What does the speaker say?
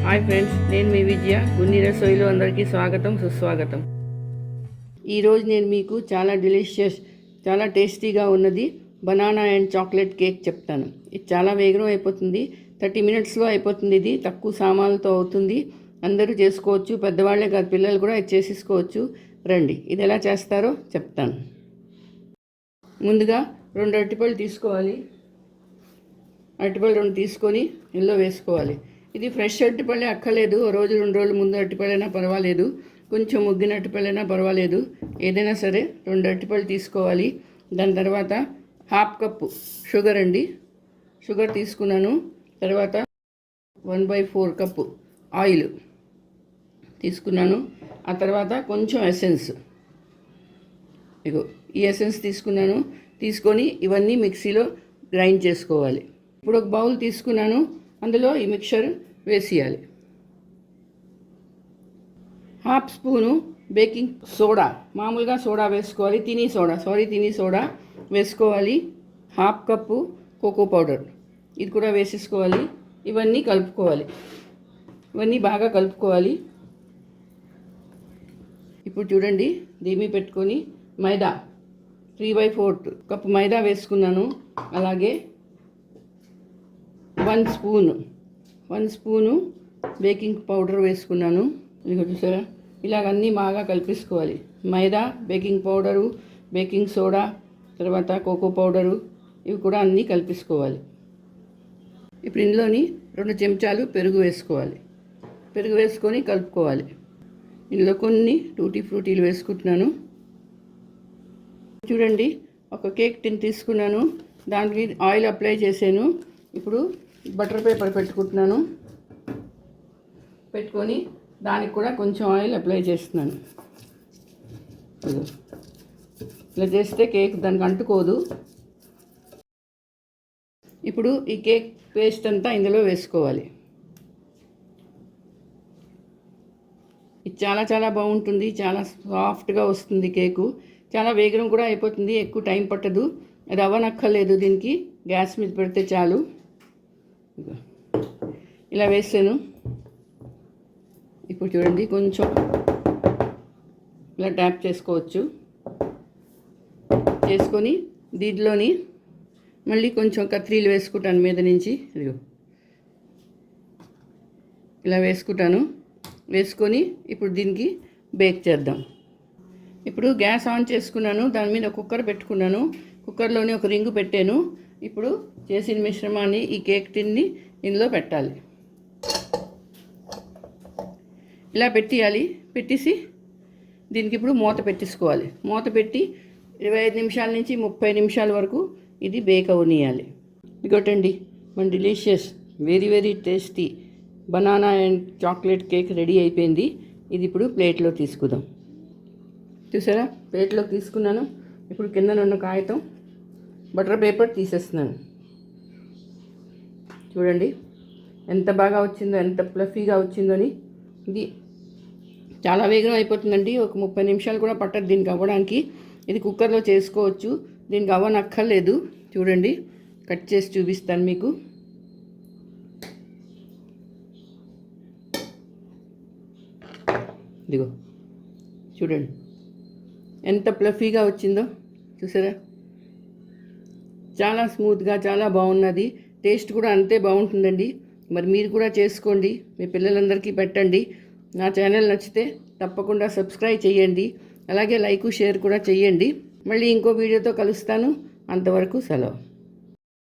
Hi friends, నేను మీ విజయ. గున్ని రసోయిలో అందరికీ స్వాగతం, సుస్వాగతం. ఈరోజు నేను మీకు చాలా డెలిషియస్, చాలా టేస్టీగా ఉన్నది బనానా అండ్ చాక్లెట్ కేక్ చెప్తాను. ఇది చాలా వేగం అయిపోతుంది, 30 minutesలో అయిపోతుంది. ఇది తక్కువ సామాన్లతో అవుతుంది, అందరూ చేసుకోవచ్చు. పెద్దవాళ్ళే కాదు, పిల్లలు కూడా ఇది చేసేసుకోవచ్చు. రండి, ఇది ఎలా చేస్తారో చెప్తాను. ముందుగా 2 అరటిపళ్ళు తీసుకోవాలి. అరటిపళ్ళు 2 తీసుకొని ఇందులో వేసుకోవాలి. ఇది ఫ్రెష్ అరటిపళ్ళే అక్కర్లేదు, రోజు 2 రోజుల ముందు అరటిపళ్ళైనా పర్వాలేదు, కొంచెం ముగ్గిన అరటిపళ్ళైనా పర్వాలేదు, ఏదైనా సరే 2 అరటిపళ్ళు తీసుకోవాలి. దాని తర్వాత 1/2 కప్పు షుగర్ అండి, షుగర్ తీసుకున్నాను. తర్వాత 1/4 కప్పు ఆయిల్ తీసుకున్నాను. ఆ తర్వాత కొంచెం ఎసెన్స్, ఇగో ఈ ఎసెన్స్ తీసుకున్నాను. తీసుకొని ఇవన్నీ మిక్సీలో గ్రైండ్ చేసుకోవాలి. ఇప్పుడు ఒక బౌల్ తీసుకున్నాను, అందులో ఈ మిక్చర్ వేసేయాలి. 1/2 స్పూను బేకింగ్ సోడా, మామూలుగా సోడా వేసుకోవాలి, తినీ సోడా వేసుకోవాలి. 1/2 కప్పు కోకో పౌడర్, ఇది కూడా వేసేసుకోవాలి. ఇవన్నీ కలుపుకోవాలి, ఇవన్నీ బాగా కలుపుకోవాలి. ఇప్పుడు చూడండి, దీమి పెట్టుకొని మైదా 3/4 కప్పు మైదా వేసుకున్నాను. అలాగే 1 స్పూను బేకింగ్ పౌడర్ వేసుకున్నాను. ఇది చూసారా, ఇలాగన్నీ బాగా కలిపేసుకోవాలి. మైదా, బేకింగ్ పౌడరు, బేకింగ్ సోడా, తర్వాత కోకో పౌడరు, ఇవి కూడా అన్నీ కలిపేసుకోవాలి. ఇప్పుడు ఇందులోని 2 చెంచాలు పెరుగు వేసుకోవాలి. పెరుగు వేసుకొని కలుపుకోవాలి. ఇందులో కొన్ని టూటీ ఫ్రూటీలు వేసుకుంటున్నాను. చూడండి, ఒక కేక్ టిన్ తీసుకున్నాను, దానికి ఆయిల్ అప్లై చేశాను. ఇప్పుడు బటర్ పేపర్ పెట్టుకుంటున్నాను. పెట్టుకొని దానికి కూడా కొంచెం ఆయిల్ అప్లై చేస్తున్నాను. ఇలా చేస్తే కేక్ దానికి అంటుకోదు. ఇప్పుడు ఈ కేక్ పేస్ట్ అంతా ఇందులో వేసుకోవాలి. ఇది చాలా చాలా బాగుంటుంది, చాలా సాఫ్ట్గా వస్తుంది కేకు. చాలా వేగం కూడా అయిపోతుంది, ఎక్కువ టైం పట్టదు. అది అవ్వనక్కర్లేదు, దీనికి గ్యాస్ మీద పెడితే చాలు. ఇలా వేసాను. ఇప్పుడు చూడండి, కొంచెం ఇలా ట్యాప్ చేసుకోవచ్చు. చేసుకొని దీంట్లోని మళ్ళీ కొంచెం కత్రీలు వేసుకుంటాను మీద నుంచి. ఇదిగో ఇలా వేసుకుంటాను. వేసుకొని ఇప్పుడు దీనికి బేక్ చేద్దాం. ఇప్పుడు గ్యాస్ ఆన్ చేసుకున్నాను, దాని మీద కుక్కర్ పెట్టుకున్నాను. కుక్కర్లోని ఒక రింగు పెట్టాను. ఇప్పుడు చేసిన మిశ్రమాన్ని, ఈ కేక్ టిన్ని ఇందులో పెట్టాలి. ఇలా పెట్టేయాలి. పెట్టేసి దీనికి ఇప్పుడు మూత పెట్టేసుకోవాలి. మూత పెట్టి 25 నిమిషాల నుంచి 30 నిమిషాల వరకు ఇది బేక్ అవనియాలి. ఇదిగోటండి, మన delicious, very very tasty banana and chocolate cake ready అయిపోయింది. ఇది ఇప్పుడు ప్లేట్లో తీసుకుందాం. చూసారా, ప్లేట్లోకి తీసుకున్నాను. ఇప్పుడు కింద ఉన్న కాగితం బటర్ పేపర్ తీసేస్తున్నాను. చూడండి ఎంత బాగా వచ్చిందో, ఎంత ఫ్లఫీగా వచ్చిందని. ఇది చాలా వేగం అయిపోతుందండి, ఒక 30 నిమిషాలు కూడా పట్టదు దీనికి అవ్వడానికి. ఇది కుక్కర్లో చేసుకోవచ్చు, దీనికి అవ్వనక్కర్లేదు. చూడండి, కట్ చేసి చూపిస్తాను మీకు. ఇదిగో చూడండి ఎంత ఫ్లఫీగా వచ్చిందో, చూసారా, చాలా స్మూత్గా, చాలా బాగున్నది. టేస్ట్ కూడా అంతే బాగుంటుందండి. మరి మీరు కూడా చేసుకోండి, మీ పిల్లలందరికీ పెట్టండి. నా ఛానల్ నచ్చితే తప్పకుండా సబ్స్క్రైబ్ చేయండి, అలాగే లైక్ షేర్ కూడా చేయండి. మళ్ళీ ఇంకో వీడియోతో కలుస్తాను. అంతవరకు సెలవు.